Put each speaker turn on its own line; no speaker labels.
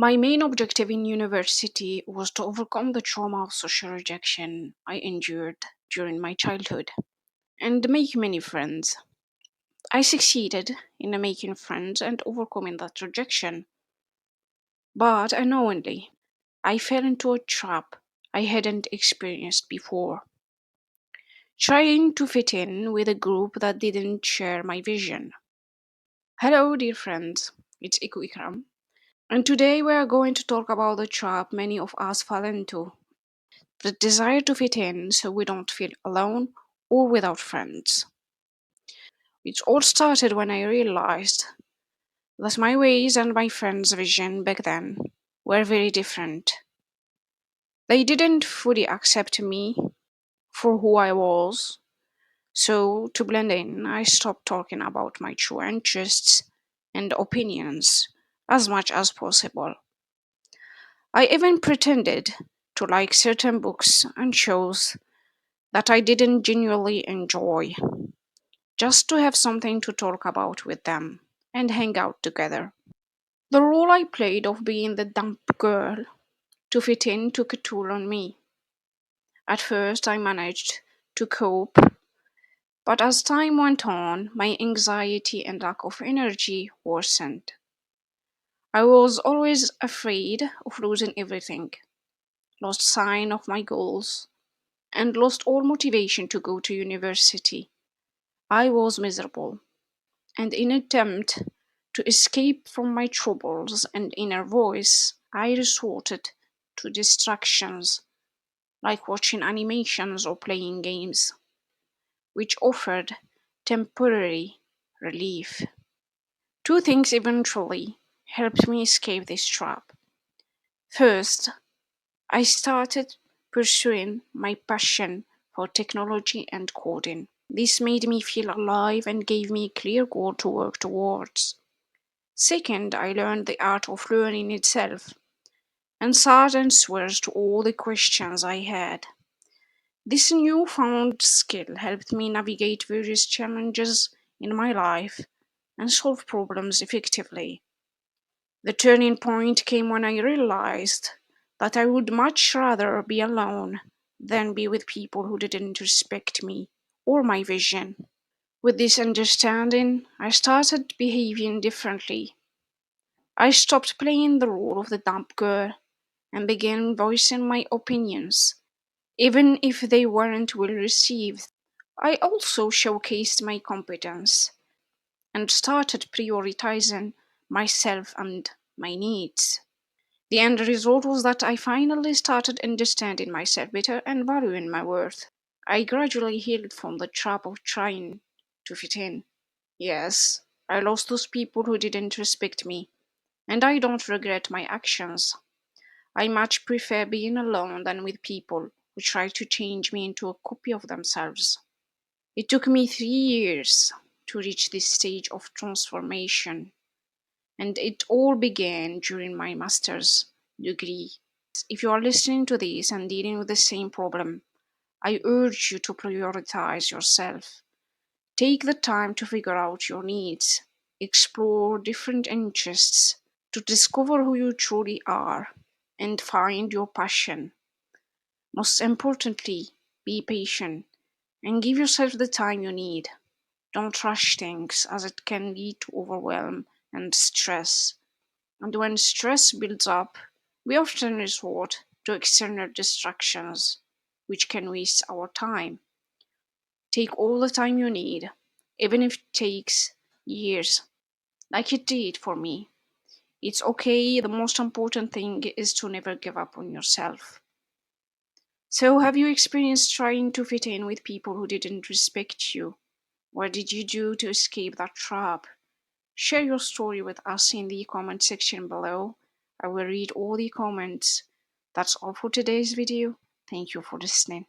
My main objective in university was to overcome the trauma of social rejection I endured during my childhood and make many friends. I succeeded in making friends and overcoming that rejection, but unknowingly, I fell into a trap I hadn't experienced before, trying to fit in with a group that didn't share my vision. Hello, dear friends, it's Iku Ikram, and today we are going to talk about the trap many of us fall into, the desire to fit in so we don't feel alone or without friends. It all started when I realized that my ways and my friends' vision back then were very different. They didn't fully accept me for who I was, so to blend in, I stopped talking about my true interests and opinions as much as possible. I even pretended to like certain books and shows that I didn't genuinely enjoy, just to have something to talk about with them and hang out together. The role I played of being the dumb girl to fit in took a toll on me. At first, I managed to cope, but as time went on, my anxiety and lack of energy worsened. I was always afraid of losing everything, lost sign of my goals, and lost all motivation to go to university. I was miserable, and in an attempt to escape from my troubles and inner voice, I resorted to distractions like watching animations or playing games, which offered temporary relief. Two things eventually helped me escape this trap. First, I started pursuing my passion for technology and coding. This made me feel alive and gave me a clear goal to work towards. Second, I learned the art of learning itself and sought answers to all the questions I had. This newfound skill helped me navigate various challenges in my life and solve problems effectively. The turning point came when I realized that I would much rather be alone than be with people who didn't respect me or my vision. With this understanding, I started behaving differently. I stopped playing the role of the dumb girl and began voicing my opinions, even if they weren't well received. I also showcased my competence and started prioritizing myself and my needs. The end result was that I finally started understanding myself better and valuing my worth. I gradually healed from the trap of trying to fit in. Yes, I lost those people who didn't respect me, and I don't regret my actions. I much prefer being alone than with people who try to change me into a copy of themselves. It took me 3 years to reach this stage of transformation, and it all began during my master's degree. If you are listening to this and dealing with the same problem, I urge you to prioritize yourself. Take the time to figure out your needs, explore different interests to discover who you truly are, and find your passion. Most importantly, be patient and give yourself the time you need. Don't rush things as it can lead to overwhelm and stress. And when stress builds up, we often resort to external distractions, which can waste our time. Take all the time you need, even if it takes years, like it did for me. It's okay, the most important thing is to never give up on yourself. So, have you experienced trying to fit in with people who didn't respect you? What did you do to escape that trap? Share your story with us in the comment section below. I will read all the comments. That's all for today's video. Thank you for listening.